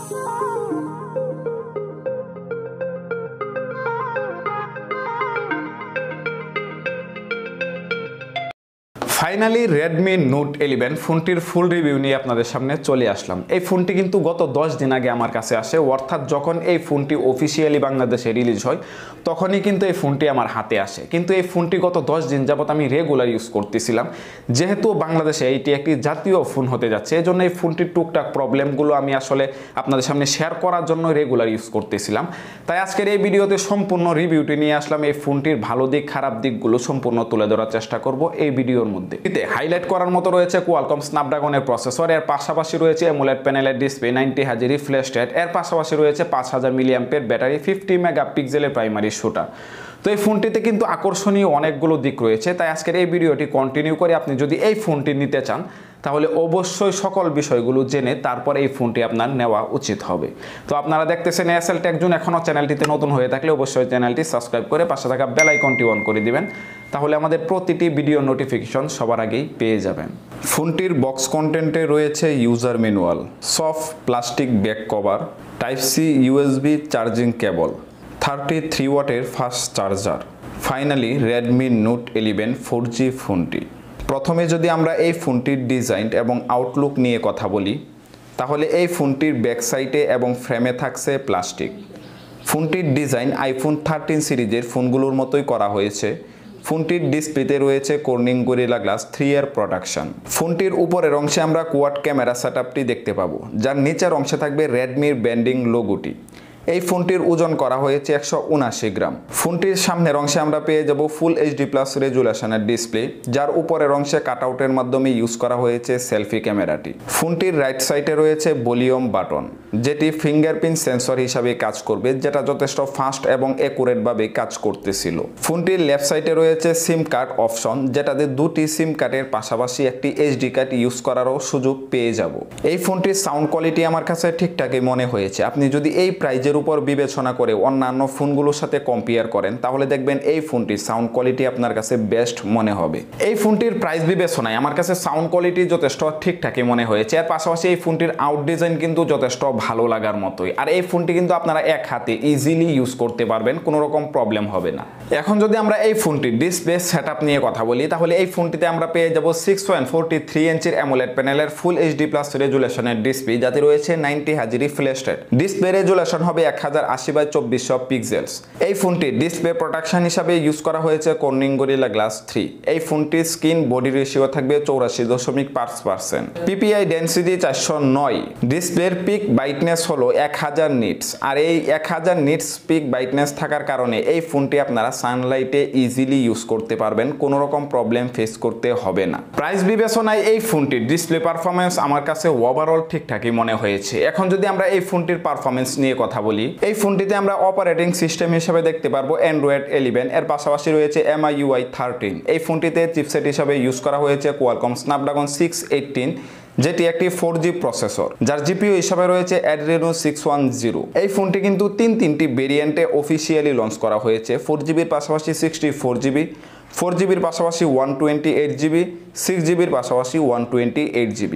Finally Redmi Note 11 ফোনটির ফুল review নিয়ে আপনাদের সামনে চলে আসলাম। এই ফোনটি কিন্তু গত 10 দিন আগে আমার কাছে আসে, অর্থাৎ যখন এই ফোনটি অফিসিয়ালি বাংলাদেশে রিলিজ হয় তখনই কিন্তু এই ফোনটি আমার হাতে আসে। কিন্তু এই ফোনটি গত 10 দিন যাবত আমি রেগুলার ইউজ করতেছিলাম, যেহেতু বাংলাদেশে এইটি একটি জাতীয় ফোন হতে যাচ্ছে, এজন্য এই ফোনটির টুকটাক প্রবলেমগুলো আমি আসলে আপনাদের সামনে শেয়ার করার জন্য রেগুলার ইউজ করতেছিলাম। তাই আজকের এই ভিডিওতে সম্পূর্ণ রিভিউটি নিয়ে আসলাম। এই ফোনটির ভালো দিক খারাপ দিকগুলো সম্পূর্ণ তুলে ধরার চেষ্টা করব এই ভিডিওর মধ্যে। এতে হাইলাইট করার মতো রয়েছে কোয়ালকম স্ন্যাপড্রাগনের প্রসেসর, এর পাশাপাশি রয়েছে অ্যামোলেড প্যানেলের ডিসপ্লে, 90 হার্জ রিফ্রেশ রেট, এর পাশাপাশি রয়েছে 5000 মিলিঅ্যাম্পিয়ার ব্যাটারি, 50 মেগাপিক্সেলের প্রাইমারি শুটার। তো এই ফোনটিতে কিন্তু আকর্ষণীয় অনেকগুলো দিক রয়েছে। তাই আজকের এই ভিডিওটি কন্টিনিউ করে আপনি যদি এই ফোনটি নিতে চান তাহলে অবশ্যই সকল বিষয়গুলো জেনে তারপর এই ফোনটি আপনার নেওয়া উচিত হবে। তো আপনারা দেখতেছেন এসএল টেক জোন, এখনও চ্যানেলটিতে নতুন হয়ে থাকলে অবশ্যই চ্যানেলটি সাবস্ক্রাইব করে পাশে থাকা বেল আইকনটি অন করে দিবেন, তাহলে আমাদের প্রতিটি ভিডিও নোটিফিকেশন সবার আগেই পেয়ে যাবেন। ফোনটির বক্স কন্টেন্টে রয়েছে user manual, soft plastic back cover, type C USB charging cable, 33 ওয়াটের fast charger. Finally Redmi Note 11 4G ফোনটি। প্রথমে যদি আমরা এই ফোনটির ডিজাইন এবং আউটলুক নিয়ে কথা বলি তাহলে এই ফোনটির ব্যাক সাইডে এবং ফ্রেমে থাকছে প্লাস্টিক। ফোনটির ডিজাইন আইফোন 13 সিরিজের ফোনগুলোর মতোই করা হয়েছে। ফোনটির ডিসপ্লেতে রয়েছে কর্নিং গরিলা গ্লাস 3 এর প্রোটেকশন। ফোনটির উপরের অংশে আমরা কোয়াড ক্যামেরা সেটআপটি দেখতে পাবো, যার নিচের অংশে থাকবে রেডমির ব্র্যান্ডিং লোগোটি। এই ফোনটির ওজন করা হয়েছে 179 গ্রাম। ফোনটির সামনের অংশে আমরা পেয়ে যাব ফুল এইচডি প্লাস রেজুলেশনের ডিসপ্লে, যার উপরের অংশে কাটআউটের মাধ্যমে ইউজ করা হয়েছে সেলফি ক্যামেরাটি। ফোনটির রাইট সাইডে রয়েছে ভলিউম বাটন, যেটি ফিঙ্গারপ্রিন্ট সেন্সর হিসাবে কাজ করবে, যেটা যথেষ্ট ফাস্ট এবং অ্যাকুরেটভাবে কাজ করতেছিল। ফোনটির লেফট সাইডে রয়েছে সিম কার্ড অপশন, যেটাতে দুটি সিম কার্ডের পাশাপাশি একটি এইচডি কার্ড ইউজ করারও সুযোগ পেয়ে যাব। এই ফোনটির সাউন্ড কোয়ালিটি আমার কাছে ঠিকঠাকই মনে হয়েছে। আপনি যদি এই প্রাইজের উপর বিবেচনা করে অন্যান্য ফোনগুলোর সাথে কম্পেয়ার করেন তাহলে দেখবেন এই ফোনটির সাউন্ড কোয়ালিটি আপনার কাছে বেস্ট মনে হবে। এই ফোনটির প্রাইস বিবেচনায় আমার কাছে সাউন্ড কোয়ালিটি যথেষ্ট ঠিকঠাকই মনে হয়েছে। এর পাশাপাশি এই ফোনটির আউট ডিজাইন কিন্তু যথেষ্ট ভালো লাগার মতোই। আর এই ফোনটি কিন্তু আপনারা এক হাতে ইজিলি ইউজ করতে পারবেন, কোনো রকম প্রবলেম হবে না। এখন যদি আমরা এই ফোনটির ডিসপ্লে সেটআপ নিয়ে কথা বলি তাহলে এই ফোনটিতে আমরা পেয়ে যাব 6.43 ইঞ্চির অ্যামোলেড প্যানেলের ফুল এইচডি প্লাস রেজুলেশনের ডিসপ্লে, যাতে রয়েছে 90 hertz refresh rate. Display resolution হবে 1080x2400 পিক্সেলস। এই ফোনটির ডিসপ্লে প্রোটেকশন হিসাবে ইউজ করা হয়েছে কর্নিং গরিলা গ্লাস 3। এই ফোনটির স্ক্রিন বডি রেশিও থাকবে 84.5%। PPI density 409। ডিসপ্লের পিক ব্রাইটনেস হলো 1000 নিটস। আর এই 1000 নিটস পিক ব্রাইটনেস থাকার কারণে এই ফোনটি আপনারা সানলাইটে ইজিলি ইউজ করতে পারবেন, কোনো রকম প্রবলেম ফেস করতে হবে না। প্রাইস বিবেচনায় এই ফোনটির ডিসপ্লে পারফরমেন্স আমার কাছে ওভারঅল ঠিকঠাকই মনে হয়েছে। এখন যদি আমরা এই ফোনটির পারফরমেন্স নিয়ে কথা বলি, এই ফোনটিতে আমরা অপারেটিং সিস্টেম হিসেবে দেখতে পারবো Android 11, এর পাশাপাশি রয়েছে MIUI 13। এই ফোনটিতে চিপসেট হিসেবে ইউজ করা হয়েছে কোয়ালকম স্ন্যাপড্রাগন 618, যেটি একটি 4G প্রসেসর, যার জিপিইউ হিসাবে রয়েছে Adreno 610। এই ফোনটি কিন্তু তিনটি ভেরিয়েন্টে অফিসিয়ালি লঞ্চ করা হয়েছে। 4GBর পাশাপাশি 64GB, 4GBর পাশাপাশি 128GB, 6GBর পাশাপাশি 128GB।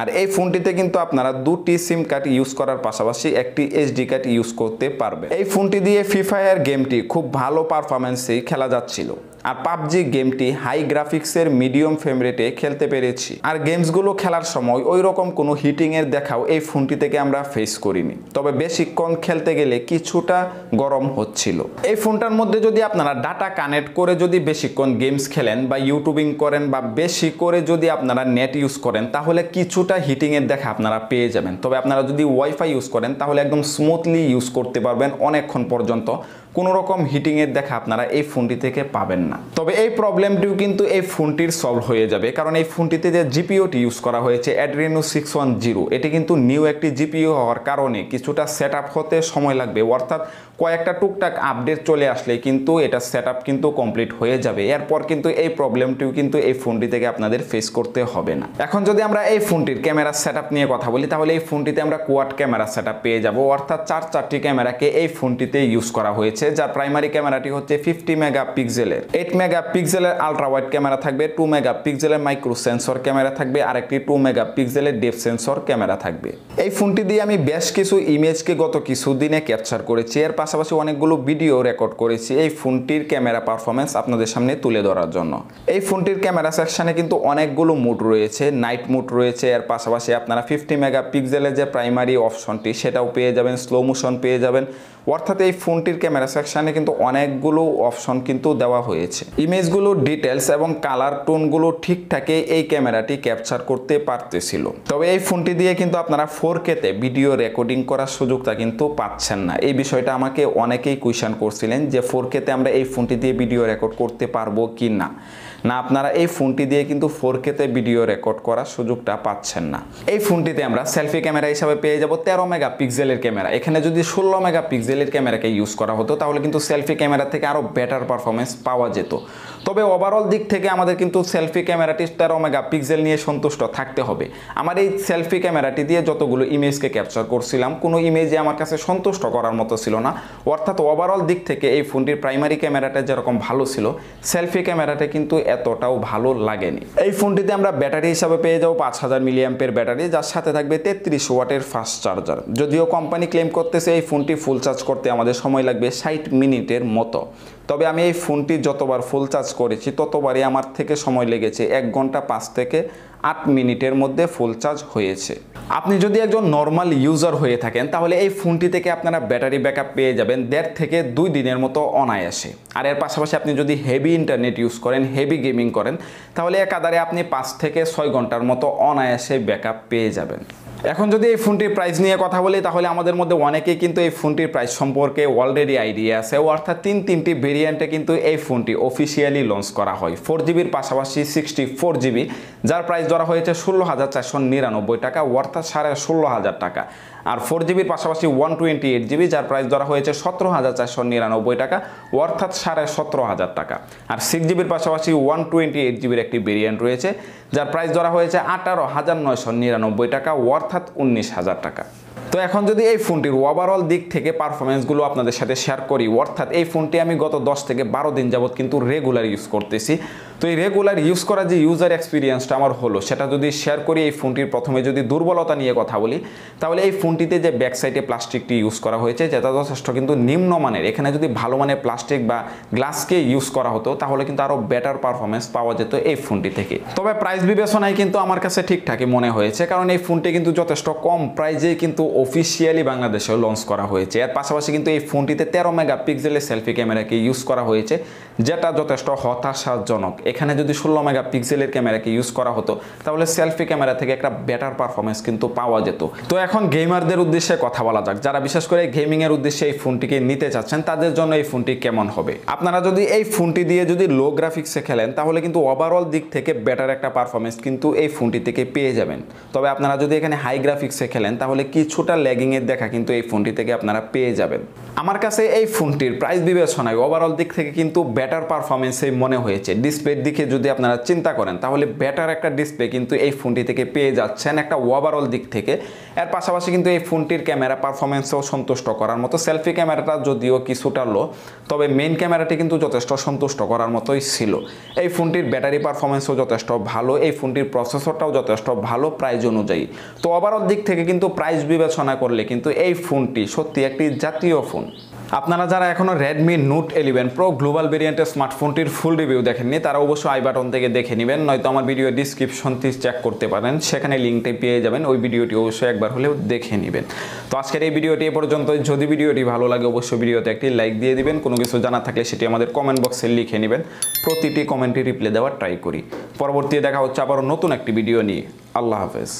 আর এই ফোনটিতে কিন্তু আপনারা দুটি সিম কার্ড ইউজ করার পাশাপাশি একটি এইচডি কার্ড ইউজ করতে পারবে। এই ফোনটি দিয়ে ফ্রি ফায়ার গেমটি খুব ভালো পারফরমেন্সেই খেলা যাচ্ছিল। আর পাবজি গেমটি হাই গ্রাফিক্সের মিডিয়াম ফ্রেম রেটে খেলতে পেরেছি। আর গেমসগুলো খেলার সময় ওই রকম কোনো হিটিংয়ের দেখাও এই ফোনটি থেকে আমরা ফেস করিনি, তবে বেশিক্ষণ খেলতে গেলে কিছুটা গরম হচ্ছিল। এই ফোনটার মধ্যে যদি আপনারা ডাটা কানেক্ট করে যদি বেশিক্ষণ গেমস খেলেন বা ইউটিউবিং করেন বা বেশি করে যদি আপনারা নেট ইউজ করেন তাহলে কিছুটা হিটিংয়ের দেখা আপনারা পেয়ে যাবেন। তবে আপনারা যদি ওয়াইফাই ইউজ করেন তাহলে একদম স্মুথলি ইউজ করতে পারবেন অনেকক্ষণ পর্যন্ত, কোনো রকম হিটিংয়ের দেখা আপনারা এই ফোনটি থেকে পাবেন না। তবে এই প্রবলেমটিও কিন্তু এই ফোনটির সলভ হয়ে যাবে, কারণ এই ফোনটিতে যে জিপিইউটি ইউজ করা হয়েছে Adreno 610, এটি কিন্তু নিউ একটি জিপিইউ হওয়ার কারণে কিছুটা সেটআপ হতে সময় লাগবে, অর্থাৎ কয়েকটা টুকটাক আপডেট চলে আসলে কিন্তু এটা সেটআপ কিন্তু কমপ্লিট হয়ে যাবে। এরপর কিন্তু এই প্রবলেমটিও কিন্তু এই ফোনটি থেকে আপনাদের ফেস করতে হবে না। এখন যদি আমরা এই ফোনটির ক্যামেরা সেটআপ নিয়ে কথা বলি তাহলে এই ফোনটিতে আমরা কোয়াড ক্যামেরা সেটআপ পেয়ে যাব, অর্থাৎ চারটি ক্যামেরাকে এই ফোনটিতে ইউজ করা হয়েছে, যার প্রাইমারি ক্যামেরাটি হচ্ছে 50 মেগাপিক্সেলের। 8 মেগাপিক্সেলের আলট্রা ওয়াইড ক্যামেরা থাকবে, 2 মেগাপিক্সেলের মাইক্রো সেন্সর ক্যামেরা থাকবে, আর একটি 2 মেগাপিক্সেলের ডেপথ সেন্সর ক্যামেরা থাকবে। এই ফোনটি দিয়ে আমি বেশ কিছু ইমেজকে গত কিছুদিনে ক্যাপচার করেছি, এর পাশাপাশি অনেকগুলো ভিডিও রেকর্ড করেছি এই ফোনটির ক্যামেরা পারফরমেন্স আপনাদের সামনে তুলে ধরার জন্য। এই ফোনটির ক্যামেরা সেকশনে কিন্তু অনেকগুলো মুড রয়েছে, নাইট মুড রয়েছে, এর পাশাপাশি আপনারা 50 মেগাপিক্সেলের যে প্রাইমারি অপশনটি সেটাও পেয়ে যাবেন, স্লো মোশন পেয়ে যাবেন। অর্থাৎ এই ফোনটির ক্যামেরা সেকশনে কিন্তু অনেকগুলো অপশন কিন্তু দেওয়া হয়েছে। ইমেজগুলো ডিটেলস এবং কালার টোনগুলো ঠিকঠাকই এই ক্যামেরাটি ক্যাপচার করতে পারতেছিল। তবে এই ফোনটি দিয়ে কিন্তু আপনারা 4K-তে ভিডিও রেকর্ডিং করার সুযোগটা কিন্তু পাচ্ছেন না। এই বিষয়টা আমাকে অনেকেই কোয়েশ্চেন করছিলেন যে 4K-তে আমরা এই ফোনটি দিয়ে ভিডিও রেকর্ড করতে পারবো কি না। না, আপনারা এই ফোনটি দিয়ে কিন্তু 4K-তে ভিডিও রেকর্ড করার সুযোগটা পাচ্ছেন না। এই ফোনটিতে আমরা সেলফি ক্যামেরা হিসাবে পেয়ে যাব 13 মেগাপিক্সেলের ক্যামেরা। এখানে যদি 16 মেগাপিক্সেলের ক্যামেরাকে ইউজ করা হতো তাহলে কিন্তু সেলফি ক্যামেরা থেকে আরও বেটার পারফরমেন্স পাওয়া যেত। তবে ওভারঅল দিক থেকে আমাদের কিন্তু সেলফি ক্যামেরাটি 13 মেগাপিক্সেল নিয়ে সন্তুষ্ট থাকতে হবে। আমার এই সেলফি ক্যামেরাটি দিয়ে যতগুলো ইমেজকে ক্যাপচার করছিলাম কোনো ইমেজে আমার কাছে সন্তুষ্ট করার মতো ছিল না। অর্থাৎ ওভারঅল দিক থেকে এই ফোনটির প্রাইমারি ক্যামেরাটা যেরকম ভালো ছিল, সেলফি ক্যামেরাটা কিন্তু এতটাও ভালো লাগেনি। এই ফোনটিতে আমরা ব্যাটারি হিসাবে পেয়ে যাবো 5000 মিলিঅ্যাম্পের ব্যাটারি, যার সাথে থাকবে 33 ওয়াটের ফাস্ট চার্জার। যদিও কোম্পানি ক্লেম করতেছে এই ফোনটি ফুল চার্জ করতে আমাদের সময় লাগবে 60 মিনিটের মতো। তবে আমি এই ফোনটি যতবার ফুল চার্জ করেছি ততবারই আমার থেকে সময় লেগেছে 1 ঘন্টা 5 থেকে 8 মিনিটের মধ্যে ফুল চার্জ হয়েছে। আপনি যদি একজন নর্মাল ইউজার হয়ে থাকেন তাহলে এই ফোনটি থেকে আপনারা ব্যাটারি ব্যাকআপ পেয়ে যাবেন 1.5 থেকে 2 দিনের মতো অনায়াসে। আর এর পাশাপাশি আপনি যদি হেভি ইন্টারনেট ইউজ করেন, হেভি গেমিং করেন, তাহলে একাধারে আপনি 5 থেকে 6 ঘন্টার মতো অনায়াসে ব্যাকআপ পেয়ে যাবেন। এখন যদি এই ফোনটির প্রাইস নিয়ে কথা বলি তাহলে আমাদের মধ্যে অনেকেই কিন্তু এই ফোনটির প্রাইস সম্পর্কে অলরেডি আইডিয়া আছে। অর্থাৎ তিনটি ভেরিয়েন্টে কিন্তু এই ফোনটি অফিসিয়ালি লঞ্চ করা হয়। 4GB পাশাপাশি 64GB, যার প্রাইস ধরা হয়েছে 16,499 টাকা, অর্থাৎ 16,500 টাকা। আর 4GB পাশাপাশি 128GB, যার প্রাইস ধরা হয়েছে 17,499 টাকা, অর্থাৎ 17,500 টাকা। আর 6GB পাশাপাশি 128GB একটি ভেরিয়েন্ট রয়েছে, যার প্রাইস ধরা হয়েছে 18,999 টাকা, অর্থাৎ 19,000 টাকা। তো এখন যদি এই ফোনটির ওভারঅল দিক থেকে পারফরমেন্সগুলো আপনাদের সাথে শেয়ার করি, অর্থাৎ এই ফোনটি আমি গত 10 থেকে 12 দিন যাবত কিন্তু রেগুলার ইউজ করতেছি। তো এই রেগুলার ইউজ করা যে ইউজার এক্সপিরিয়েন্সটা আমার হলো সেটা যদি শেয়ার করি, এই ফোনটির প্রথমে যদি দুর্বলতা নিয়ে কথা বলি তাহলে এই ফোনটিতে যে ব্যাক সাইডে প্লাস্টিকটি ইউজ করা হয়েছে যেটা যথেষ্ট কিন্তু নিম্নমানের। এখানে যদি ভালো মানের প্লাস্টিক বা গ্লাসকে ইউজ করা হতো তাহলে কিন্তু আরও বেটার পারফরমেন্স পাওয়া যেত এই ফোনটি থেকে। তবে প্রাইস বিবেচনায় কিন্তু আমার কাছে ঠিকঠাকই মনে হয়েছে, কারণ এই ফোনটি কিন্তু যথেষ্ট কম প্রাইজেই কিন্তু অফিসিয়ালি বাংলাদেশেও লঞ্চ করা হয়েছে। এর পাশাপাশি কিন্তু এই ফোনটিতে 13 মেগাপিক্সেলের সেলফি ক্যামেরাকে ইউজ করা হয়েছে, যেটা যথেষ্ট হতাশাজনক। এখানে যদি 16 মেগাপিক্সেলের ক্যামেরাকে ইউজ করা হতো তাহলে সেলফি ক্যামেরা থেকে একটা বেটার পারফরমেন্স কিন্তু পাওয়া যেত। তো এখন গেমারদের উদ্দেশ্যে কথা বলা যাক, যারা বিশেষ করে গেমিং এর উদ্দেশ্যে এই ফোনটিকে নিতে চাচ্ছেন তাদের জন্য এই ফোনটি কেমন হবে। আপনারা যদি এই ফোনটি দিয়ে যদি লো গ্রাফিক্সে খেলেন তাহলে কিন্তু ওভারঅল দিক থেকে বেটার একটা পারফরমেন্স কিন্তু এই ফোনটি থেকে পেয়ে যাবেন। তবে আপনারা যদি এখানে হাই গ্রাফিক্সে খেলেন তাহলে কিছুটা ল্যাগিং এর দেখা কিন্তু এই ফোনটি থেকে আপনারা পেয়ে যাবেন। আমার কাছে এই ফোনটির প্রাইস বিবেচনায় ওভারঅল দিক থেকে কিন্তু বেটার পারফরমেন্সই মনে হয়েছে। ডিসপ্লের দিকে যদি আপনারা চিন্তা করেন তাহলে বেটার একটা ডিসপ্লে কিন্তু এই ফোনটি থেকে পেয়ে যাচ্ছেন একটা ওভারঅল দিক থেকে। এর পাশাপাশি কিন্তু এই ফোনটির ক্যামেরা পারফরমেন্সও সন্তুষ্ট করার মতো। সেলফি ক্যামেরাটা যদিও কিছুটা লো, তবে মেইন ক্যামেরাটি কিন্তু যথেষ্ট সন্তুষ্ট করার মতোই ছিল। এই ফোনটির ব্যাটারি পারফরমেন্সও যথেষ্ট ভালো, এই ফোনটির প্রসেসরটাও যথেষ্ট ভালো প্রাইস অনুযায়ী। তো ওভারঅল দিক থেকে কিন্তু প্রাইস বিবেচনা করলে কিন্তু এই ফোনটি সত্যি একটি জাতীয় ফোন। আপনারা যারা এখনো Redmi Note 11 Pro গ্লোবাল ভেরিয়েন্টের স্মার্টফোনটির ফুল রিভিউ দেখেননি তারা অবশ্যই আই বাটন থেকে দেখে নেবেন, নয়তো আমার ভিডিও ডিসক্রিপশনটি চেক করতে পারেন, সেখানে লিঙ্কটি পেয়ে যাবেন। ওই ভিডিওটি অবশ্যই একবার হলেও দেখে নেবেন। তো আজকের এই ভিডিওটি এ পর্যন্তই। যদি ভিডিওটি ভালো লাগে অবশ্যই ভিডিওতে একটি লাইক দিয়ে দিবেন। কোনো কিছু জানা থাকলে সেটি আমাদের কমেন্ট বক্সে লিখে নেবেন, প্রতিটি কমেন্টে রিপ্লাই দেওয়ার ট্রাই করি। পরবর্তী দেখা হচ্ছে আবারও নতুন একটি ভিডিও নিয়ে। আল্লাহ হাফেজ।